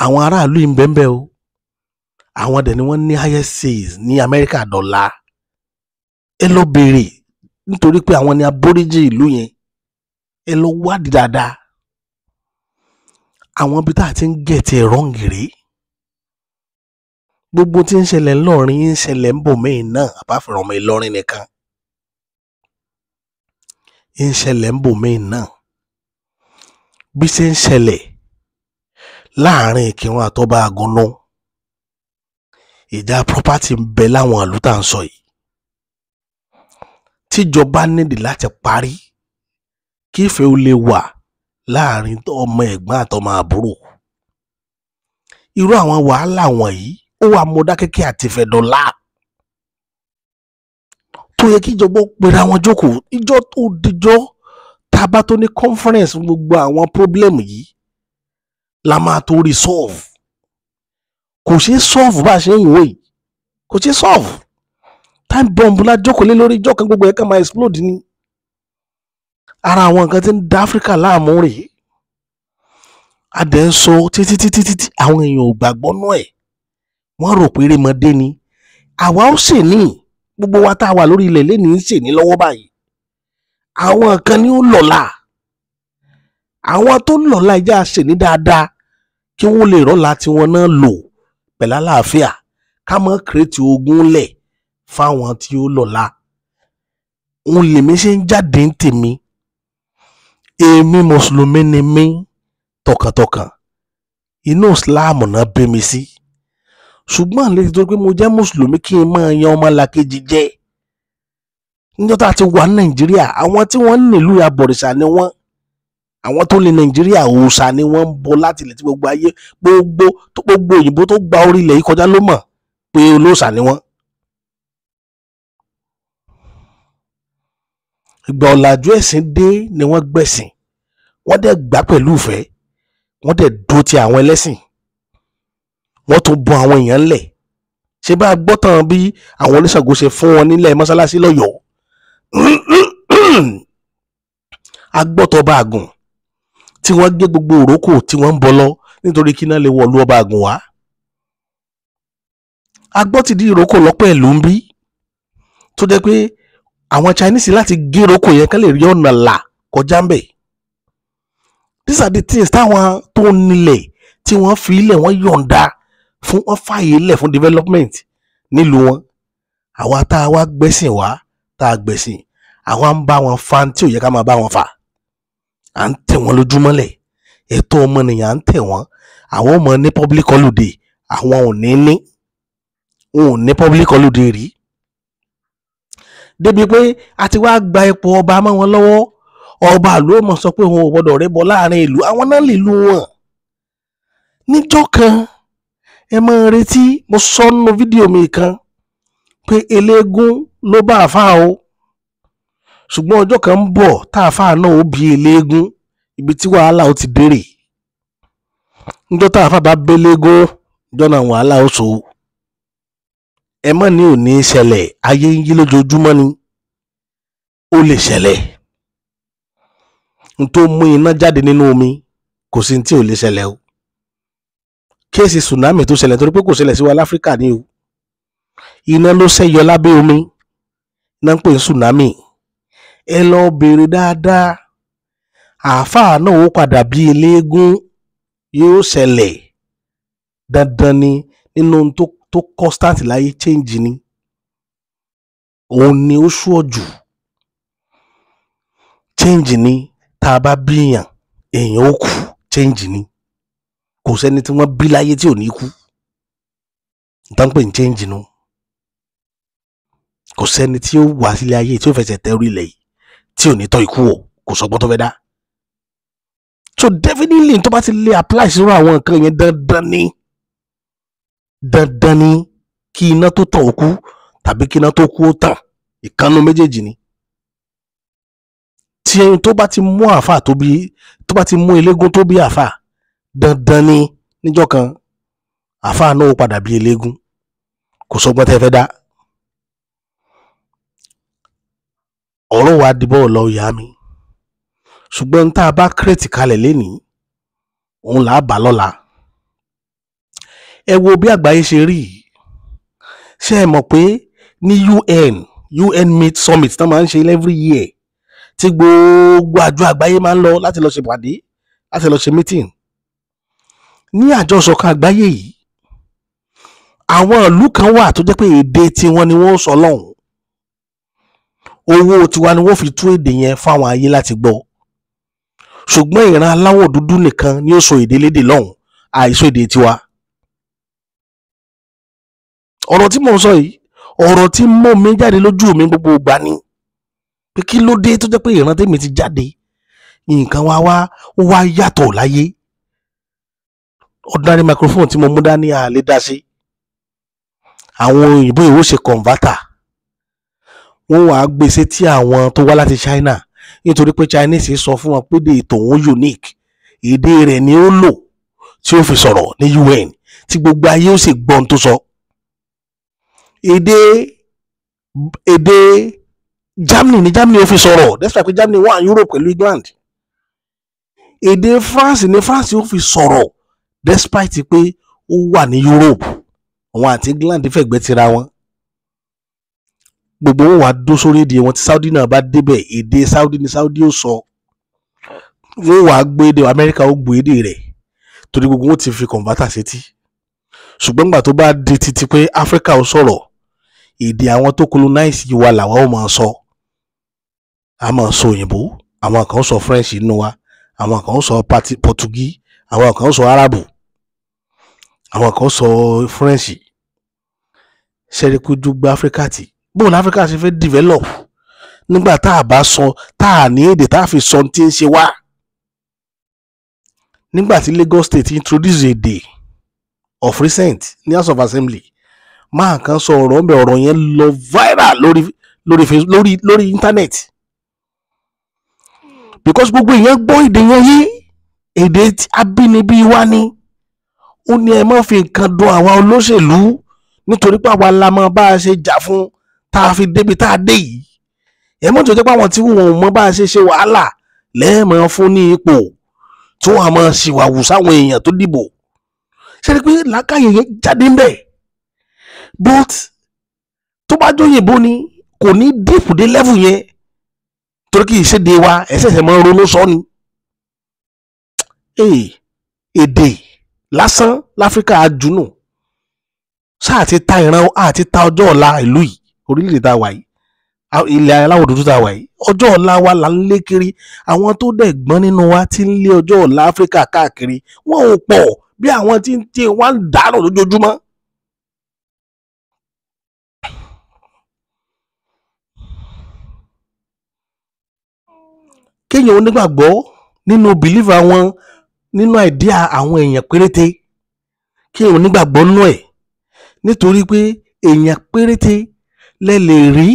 Àwọn aráàlú yìí ń bẹ́ẹ̀ o. Àwọn dẹ̀ ni wọ́n ní highest sales ní Amẹ́ríkà dọ́là. Ẹ lọ béèrè nítorí pé àwọn ni àbóríjì ìlú yẹn. Ẹ lọ wádìí dáadáa. Àwọn ibi tá a ti ń gẹ̀ẹ́tì ẹ̀rọ ń gèrè. Gbogbo tí ń ṣẹlẹ̀ ńlọrin ń ṣẹlẹ̀ ń bò mẹ́yìn náà àbáfẹ́ràn ọmọ Ìlọrin nìkan. Ń ṣẹlẹ̀ ń bò mẹ́yìn náà. Bí ṣe ń ṣẹlẹ̀ láàrin Ìkìrun àtọba Àgúnná, ìjà property ń bẹ láwọn ìlú tá à ń sọ yìí. Tíjọba nídìí láti parí kí ìfẹ́ ó lè wà láàrin ọmọ ẹ̀gbọ́n àtọmọ àbúrò. Irú àwọn wàhálà wọ̀nyí ó wà Mọdákẹ́kẹ́ àti Fẹ́dọ́là tó yẹ kí ìjọba pera wọn jókòó. Ìjọ tó dijọ́ tá a bá tó ní conference gbogbo àwọn problem yìí la máa tó resolve. Kò ṣeé solve bá a ṣe ń wò yìí, kò ṣeé solve. Time bomb la jókòó lé lórí, ìjọ kan gbogbo ẹ̀ kàn máa explode ni. Ara àwọn nǹkan tí ń da Áfíríkà láàmú rèé. A dẹ̀ ń sọ títí àwọn èèyàn ò gbàgbọ́ nú ẹ̀, wọ́n rò pé erémọdé ni. Àwa ó ṣe ní, gbogbo wa tá a wà lórí ilẹ̀ lẹ́nìí ń ṣe ní lọ́wọ́ báyìí. Àwọn kan ni ó lọ́la, àwọn tó lọ́la ẹja ṣe ní dáadáa kí wọ́n lè rọ́la tí wọ́n náà lò pẹ̀lú àlàáfíà, ká mọ́ kírètì ogun lẹ̀ fáwọn tí ó lọ́la. Òun lèmi ṣe ń jáde ń tèmi. Èmi mùsùlùmí ni mí tọkàntọkàn, inú ìsìláàmù náà bí mi sí. Ṣùgbọ́n lè tó pé mo jẹ́ mùsùlùmí kí n máa yan ọmọlàkejì jẹ. Níjọ́ tá a ti wà ní Nàìjíríà, àwọn tí wọ́n nílùú abọ̀rìṣà ni wọ́n. Àwọn tó lè Nàìjíríà òòṣà ni wọ́n ń bọ láti ilẹ̀ tí gbogbo ayé, gbogbo òyìnbó tó gba orí ilẹ̀ yìí kọjá ló mọ̀ pé olóòṣà ni wọ́n. Ìgbà ọ̀làjú ẹ̀sìn dé ni wọ́n gbẹ̀sìn, wọ́n dẹ̀ gbà pẹ̀lú ìfẹ́, wọ́n dẹ̀ dó ti àwọn ẹlẹ́sìn, wọ́n tún bọ àwọn èèyàn ńlẹ̀. Ṣé bá a gbọ́ tán bí àwọn oníṣàngó ṣe fún wọn nílẹ̀ mọ́sálásí lọ́yọ̀ọ́? A gbọ́ tọ́ ọba àgùn tí wọ́n gé gbogbo òrókò tí wọ́n ń bọ lọ nítorí kí náà lè wọ̀lú ọba àgùn wá. A gbọ́ tìdí ìrókò lọ́pọ̀ ìlú ń bí tó jẹ́ pé àwọn Chinese láti gé ìrókò yẹn ká lè rí ọ̀nà là kọjá ń bẹ̀. These are the things táwọn tó nílẹ̀ tí wọ́n fi ilẹ̀ wọn yọ̀ǹda fún, wọn fààyè lẹ̀ fún development nílùú wọn. Àwa tá a wá gbẹ̀sìn wá, tá a gbẹ̀sìn, àwa ń bá wọn fa tí ò yẹ ká máa bá wọn fà. À ń tẹ̀ wọ́n lójúmọ́lẹ̀, ẹ̀tọ́ ọmọnìyàn à ń tẹ̀ wọ́n. Àwọn ọmọ ní public holiday, àwọn ò ní, wọn ò ní public holiday rí. Débi pé a ti wá gba ipò ọba mọ́ wọn lọ́wọ́. Ọba àlú ó mọ̀ sọ pé òun ò gbọdọ̀ rẹ́bọ láàrin ìlú, àwọn náà lè lu wọn. Níjọ́ kan ẹ máa retí, mo sọ nínú fídíò mi kan pé eléégún ló bá àfáà o, ṣùgbọ́n ọjọ́ kan ń bọ̀ tá àfáà náà ó bí eléégún, ibi tí wàhálà ó ti dérè. Níjọ́ tá àfáà bá béléégún, jọ́nà wàhálà ó so. Ẹ mọ̀ ní òní ṣẹlẹ̀, ayé ń yí lójoojúmọ́ ni, ó lè ṣẹlẹ̀. N tó mú iná jáde nínú omi kò sí tí ò lè ṣẹlẹ̀ o. Kéèsì tsunami tó ṣẹlẹ̀ torí pé kò ṣẹlẹ̀ sí wa láfíríkà ni o. Iná ló ṣẹ́yọ lábẹ́ omi, iná ń pè ní tsunami. Ẹ lọ béèrè dáadáa, àáfàá náà ó padà bí eléégún, yóò ṣẹlẹ̀ dandan ni. Nínú tó constant láyé change ni, òun ni ó ṣúọ̀ jù. Change ni, tá a bá bí èèyàn ó kú, change ni. Kò sẹ́ni tí wọ́n bí láyé tí ò ní kú. Nǹkan pè ní change nu. Kò sẹ́ni tí ó wà sílé ayé tí ó fẹsẹ̀ tẹ orí ilẹ̀ yìí tí ò ní tọ́ ikú wò, kò sọgbọ́n tó fẹ́ dá. So definitely tó bá ti lè apply sírò àwọn nǹkan yẹn, dandan ni kí iná tó tàn ó kú tàbí kí iná tó kú ó tàn, ìkànnù méjèèjì ni. Tí ẹni tó bá ti mú àáfàá tó bá ti mú eléégún tó bí àáfàá, dandan ni níjọ́ kan àáfàá náà ó padà bí eléégún, kò sọgbọ́n tẹ́ fẹ́ dá. Ọ̀rọ̀ wa dìbò lọ ìyá mi, ṣùgbọ́n tá a bá kírètì kalẹ̀ lénìí, òun là á bà lọ́la. Ẹ wo bí àgbáyé ṣe rí. Ṣé ẹ mọ̀ pé ní UN Meet Summit tán máa ń ṣe every year, tí gbogbo àjọ àgbáyé máa ń lọ láti lọ ṣe ìpàdé, láti lọ ṣe meeting. Ní àjọṣọ̀kan àgbáyé yìí, àwọn ìlú kan wà tó jẹ́ pé èdè tiwọn ni wọ́n sọ lọ́hùn. Owó tiwa ni wọ́n fi tú èdè yẹn fún àwọn ayé láti gbọ́. Ṣùgbọ́n ìran aláwọ̀ dúdú nìkan ni ó sọ èdè lédè lọ́hùn, àìsọ èdè tiwa. Ọ̀rọ̀ tí mò ń sọ yìí, ọ̀rọ̀ tí mọ́ mi jáde lójú mi gbogbo ìgbà ni pé kí ló dé tó jẹ́ pé ìran tèmi ti jáde, nǹkan wá yàtọ̀ láyé. Ordinary microphone tí mo mú dání à lè dá sí. Àwọn òyìnbó ìwò ṣe converter, wọ́n wàá gbèsè tí àwọn tó wá láti China, nítorí pé Chinese sọ fún wọn pé èdè tòun unique, èdè rẹ̀ ni ó lò tí ó fi sọ̀rọ̀ ní UN tí gbogbo ayé ó sì gbọ́n tó sọ. Èdè Germany ní Germany ó fi sọ̀rọ̀ despite pé Germany wà ní Europe pẹ̀lú England. Èdè France ní France ó fi sọ̀rọ̀ despite pé ó wà ní Europe, àwọn àti England fẹ̀gbẹ́ tira wọn. Gbogbo wọn wà dó sórí èdè wọn tí Saudi náà bá débẹ̀ èdè Saudi ní Saudi ó sọ. Wọ́n wà gbé èdè Amẹ́ríkà ó gbé èdè rẹ̀ torí gbogbo wọn ti fi converter sétí. Ṣùgbọ́n nígbà tó bá di títí pé Africa ó sọ̀rọ̀, èdè àwọn tó colonize yìí wà làwọn ó máa sọ. A máa sọ òyìnbó, àwọn kan sọ French nínú wa, àwọn kan sọ Portuguese, àwọn kan sọ Arabu, àwọn kan sọ French. Ṣẹ́ríkújú gba Africa tì. Bóun Africa ṣe fẹ́ develop nígbà tá a bá sọ tá a ní èdè tá a fi sọ tí ń ṣe wá. Nígbà tí Lagos State introduce èdè of recent ní House of Assembly, máa kan sọ ọ̀rọ̀ yẹn lọ viral lórí internet because gbogbo èèyàn gbọ́ èdè yẹn yé, èdè abínibí wa ni. Ó ní ẹ má fi nǹkan dùn àwa olóṣèlú nítorí pé àwa la mọ̀ bá a ṣe jà fún tá a fi débi tá a dé yìí. Ẹ mọ̀ tó jẹ́ pé àwọn tí wọn ò mọ̀ bá a ṣe wàhálà lẹ́ẹ̀mọ́ fún ní ipò tí wọ́n á máa ṣìwàwù sáwọn èèyàn tó dìbò. Ṣé rí pé làákàyè yẹn jáde ń bẹ̀? But tó bá jóyìnbó ni kò ní dìpù dé level yẹn torí kì í ṣe de wa ẹ̀ṣẹ̀ṣẹ̀ máa ronú sọ ni. Èdè lásán láfíríkà àjùnù sáà ti ta ìran àti ta ọjọ́ ọ̀la ìlú yìí, orílẹ̀-èdè tá a wà yìí, ilẹ̀ aláwọ̀ dúdú tá a wà yìí, ọjọ́ ọ̀la wa là ń lé kiri. Àwọn tó dẹ̀ gbọ́n nínú wa ti ń lé ọjọ́ ọ̀la Áfíríkà káàkiri, wọn ò pọ̀ bí àwọn tí wọ́n ń dànù lójoojúmọ́. Kéèyàn onígbàgbọ́ nínú bìlífà wọn, nínú àìdíà àwọn èèyàn péréte, kéèyàn onígbàgbọ́ nínú ẹ̀ nítorí pé èèyàn péréte lẹ lè rí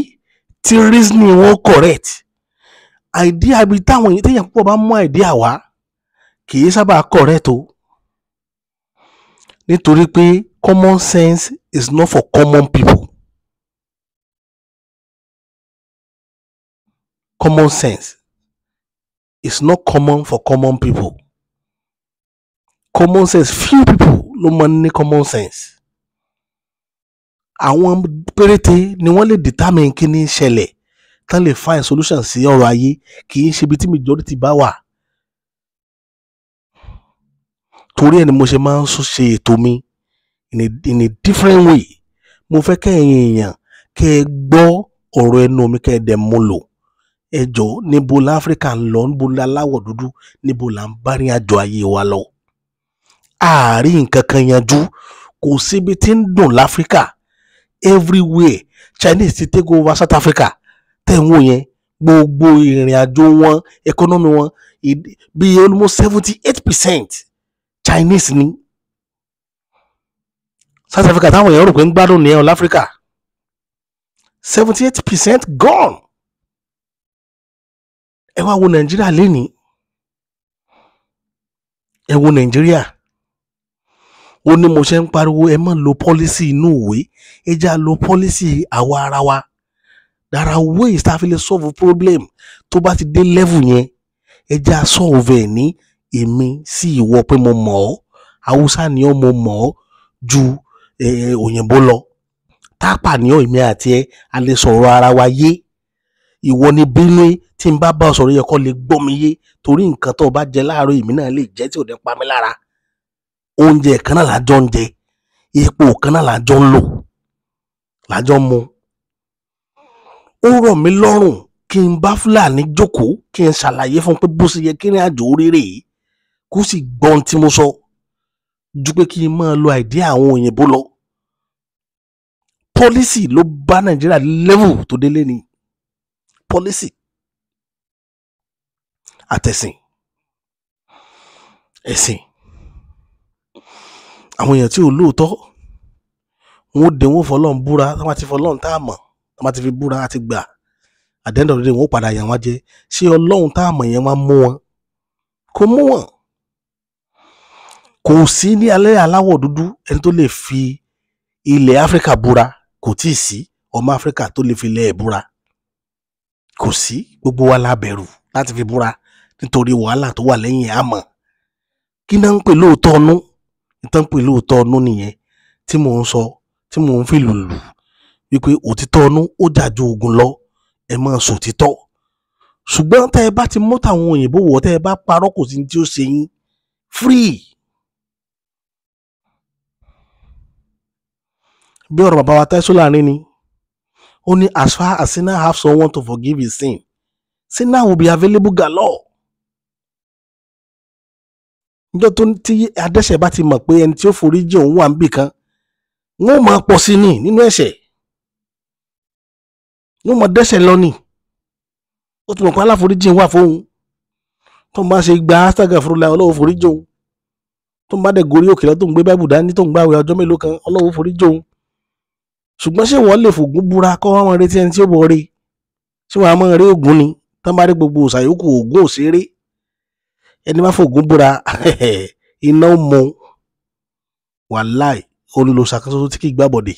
tí reasoning wọn correct. Àìdíà bíi táwọn èèyàn téèyàn púpọ̀ bá mú àìdíà wá kì í sábà correct o, nítorí pé common sense is not for common people. Common sense is not common for common people. Common sense, few people ló máa ń ní common sense. Àwọn péréte ni wọ́n lè determine kí ní ṣẹlẹ̀ tán lè find solution sí ọ̀rọ̀ ayé, kì í ṣe ibi tí majority bá wà. Torí ẹ̀ ni mo ṣe máa ń ṣe ètò mi in a different way. Mo fẹ́ kẹ́yìn èèyàn kẹ́ ẹ gbọ́ ọ̀rọ̀ ẹnu mi kẹ́ ẹ dẹ̀ mú lò. Ẹ jọ̀ọ́, níbo láfíríkà ń lọ, níbo láláwọ̀ dúdú, níbo là ń bá rìn àjò ayé wa lọ. Àárín nǹkan kan yanjú, kò síbi tí ń dùn láfíríkà. Everywhere Chinese ti take over South Africa tẹ̀ ń wò yẹn, gbogbo ìrìn àjò wọn, economy wọn bí almost 78% Chinese ni. South Africa táwọn èèyàn rò pé ń gbádùn ní ọ̀la Africa, 78% gone. Ẹ wá wo Nàìjíríà lénìí, ẹ wo Nàìjíríà. Ó ní mo ṣe ń pariwo ẹ má lo policy inú ìwé, ẹ já lo policy àwa ara wa. There are ways tá a fi lè solve problem. Tó bá ti dé level yẹn, ẹ já solve ẹ̀ ní èmi sí ìwọ pé mo mọ̀ ọ́, Haúsá ni ọ́ mo mọ̀ ọ́ ju òyìnbó lọ. Tápà ni ọ́ èmi àti ẹ a lè sọ̀rọ̀ ara wa yé. Ìwọ ni Benue tí n bá bá sọ̀rọ̀ yẹ kó lè gbọ́ mi yé torí nǹkan tó bá jẹ láàárọ̀ èmi náà lè jẹ́ tí ò dẹ̀ pa mí lára. Oúnjẹ kan náà lájọ ń jẹ, epo kan náà lájọ ń lò, lájọ ń mu. Ó rọ̀ mí lọ́rùn kí n bá Fúlàní jókòó kí n ṣàlàyé fún pé bó ṣe yẹ kí ní àjò oríire yìí kó sì gbọ́n tí mo sọ ju pé kí n máa lo àìdí àwọn òyìnbó lọ. Policy ló bá Nàìjíríà level tó délé ni. Policy àtẹ̀sìn, ẹ̀sìn. Àwọn èèyàn tí ò lóòótọ́ wọn ó dé wọn fọlọ́run búra, tí wọ́n ti fọlọ́run tá a mọ̀, tí wọ́n ti fi búra àti gbà, at the end of the day wọn ó padà yàn wọ́n jẹ. Ṣé Ọlọ́run tá a mọ̀ yẹn wá mú wọn? Kò mú wọn. kò sí ní alẹ́ aláwọ̀ dúdú ẹni tó lè fi ilẹ̀ Áfíríkà búra, kò tí ì sí ọmọ Áfíríkà tó lè fi ilẹ̀ ẹ̀ búra, kò sí. Gbogbo wa la bẹ̀rù láti fi búra nítorí wàhálà tó wà lẹ́yìn àmọ́ kí náà ń pè lóòótọ́ ọnú, ìtàn pè lóòótọ́ ọnú nìyẹn tí mò ń sọ, tí mò ń fi lùlù wípé òtítọ́ ọnú ó jà ju ogun lọ, ẹ máa sòtítọ́. Ṣùgbọ́n tẹ́ ẹ bá ti mú tàwọn òyìnbó wọ̀, tẹ́ ẹ bá parọ́, kò sí ní tí ó ṣe yín. Free. Bí ọ̀rọ̀ bàbá wa Táísò Láàrin ni, ó ní as far as sinner have someone to forgive his sin, sinner will be available galore. Níjọ́ tó tí adẹ́ṣẹ̀ bá ti mọ̀ pé ẹni tí ó foríjì òun wà níbì kan, wọ́n máa pọ̀ sí ní nínú ẹ̀ṣẹ̀, wọ́n máa dẹ́ṣẹ̀ lọ ní. Ó ti mọ̀ pé aláforíjì wà fóun, tó ń bá ṣe gba astaghfirullah Ọlọ́run foríjì òun, tó ń bá dẹ̀ gorí òkè lọ tó ń gbé Báíbù dání tó ń gbààwẹ̀ ọjọ́ mélòó kan, Ọlọ́run foríjì òun. Ṣùgbọ́n ṣé wọ́n lè fògùn búra kọ́ wọ́n máa retí ẹni tí ó bọ̀ rí? Ṣé wọ́n á máa rí ògùn ni? Tán bá rí gbogbo òòṣà yòókù, ògùn ò ṣeré. Ẹni bá fògùn búra iná ó mọ wàláì, olùlòṣàkóso tí kì í gbàbọ̀dè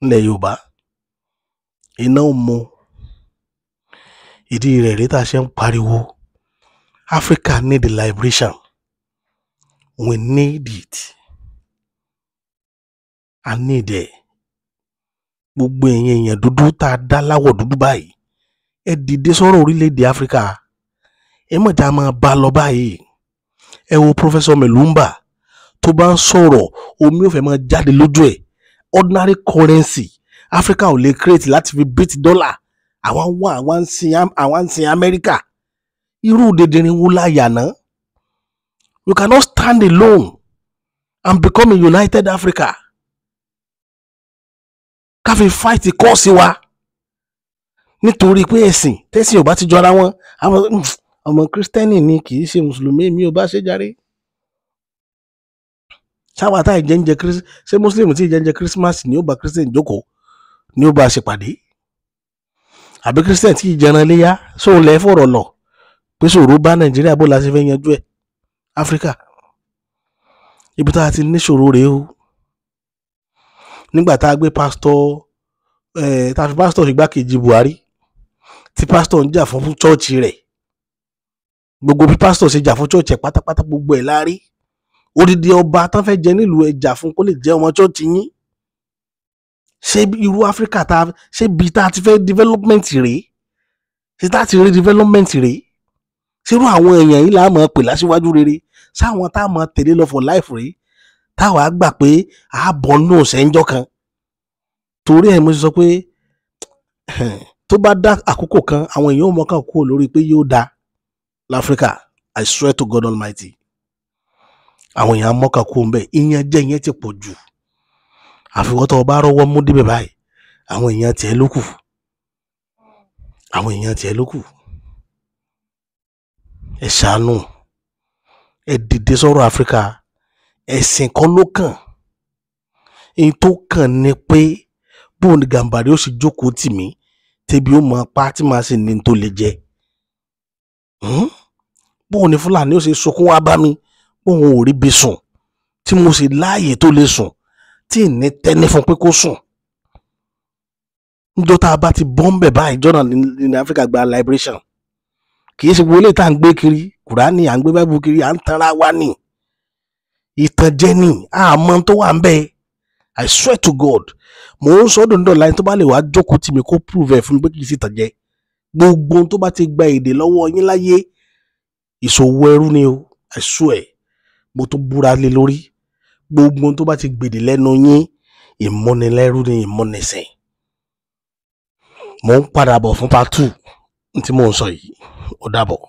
nílẹ̀ Yorùbá, iná ó mọ. Ìdí rẹ̀ rí tá a ṣe ń pariwo Africa need the liberation, we need it, I need it. Gbogbo èèyàn dúdú tá a dá láwọ̀ dúdú báyìí, ẹ dìde sọ̀rọ̀ orílẹ̀-èdè Áfíríkà, ẹ mọ̀ já máa bá lọ báyìí. Ẹ wo Professor Melumba tó bá ń sọ̀rọ̀, omi ò fẹ́ máa jáde lójú ẹ̀. Ordinary currency Áfíríkà ò lè create láti fi beat dollar. Àwọn ń sin Amẹ́ríkà. Irú dèdèrìn wo la yà náà? You cannot stand alone and become a united Africa. Ká fi fight kọ́ọ̀sì wa nítorí pé ẹ̀sìn tẹ́sìn ò bá ti jọra wọn. Àwọn ọmọ Kristẹni ni, kì í ṣe Mùsùlùmí, mi ò bá ṣe jàre. Ṣáwa táì jẹ́ńjẹ ṣé Muslim tí jẹ́ńjẹ Christmas ni ó bá Christian jókòó ni ó bá ṣèpàdé? Àbí Christian tí ìjẹran léyà sóun lẹ́ fọ̀rọ̀ lọ pé ṣòro bá Nàìjíríà bó la ṣe fẹ́ yanjú ẹ̀ Áfíríkà? Ibi tá a ti níṣòro rèé o. Nígbà tá a gbé pásítọ̀ tá a fi pásítọ̀ ìgbákejì Buhari, tí pásítọ̀ ń jà fún chọ́ọ̀chì rẹ̀, gbogbo bí pásítọ̀ ṣe jà fún chọ́ọ̀chì ẹ̀ pátápátá gbogbo ẹ̀ láàrí. Odidi ọba tán fẹ́ jẹ nílùú ẹ̀ jà fún kó lè jẹ́ ọmọ chọ́ọ̀chì yín. Ṣé irú Áfíríkà ṣé bí tá a ti fẹ́ development rèé? Ṣé tá a ti rí development rèé? Ṣé irú àwọn èèyàn yìí là á mọ̀ pè láṣíwájú rere? Ṣáwọn tá a mọ̀ tẹ̀lé lọ for life rèé? Táwa gbà pé a bọ̀ nù ṣẹ́ńjọ́ kan. Torí ẹ̀ mo sọ pé tó bá dá àkókò kan, àwọn èèyàn ò mọ̀ kàn kúrò lórí pé yóò dá l'Áfíríkà. I swear to God Almighty. Àwọn èèyàn mọ̀ kàn kúrò ń bẹ̀. Ìyẹn jẹ́ ìyẹn ti pọ̀ jù. Àfikún tó bá rọ́wọ́ mú débẹ̀ báyìí, àwọn èèyàn tiẹ̀ ló kù. Àwọn èèyàn tiẹ̀ ló kù. Ẹ ṣàánú, ẹ dìde sọ̀rọ̀ Áfíríkà. Ẹ̀sìn kan ló kàn. Èyí tó kàn ni pé bóun ni Gàmbàrí ó sì jókòó tì mí tẹ́bi ó mọ pa tí màá sì ní tó lè jẹ. Bóun ni Fúlàní ó sì sunkún wá bá mi bóun ò rí bí sùn tí mo sì láàyè tó lè sùn tí ì ní tẹ́ni fún pé kó sùn. Níjọ́ tá a bá ti bọ́m̀bẹ̀ báyìí jọ́nà ní Áfíríkà gba liberation. Kì í ṣe gbogbo ilé tá à ń gbé kiri Kùránì, à ń gbé Báíbù kiri, à ń tanra wá ní. Ìtànjẹ ni àmọ́ tó wà ń bẹ́ẹ̀. I swear to God, mò ń sọ dòńdò láyé tó bá lè wá jókòó tì mí kó prove ẹ̀ fún mi pé kì í sì tànjẹ. Gbogbo tó bá ti gba èdè lọ́wọ́ yín láyé, ìṣòwò ẹrú ni o. I swear, mo tún búra lé lórí. Gbogbo tó bá ti gbèdè lẹ́nu yín, ìmọ̀nilẹ́rú ni ìmọ̀nìsìn. Mò ń padà bọ̀ fún part 2 tí mò ń sọ yìí. Ó dàbọ̀.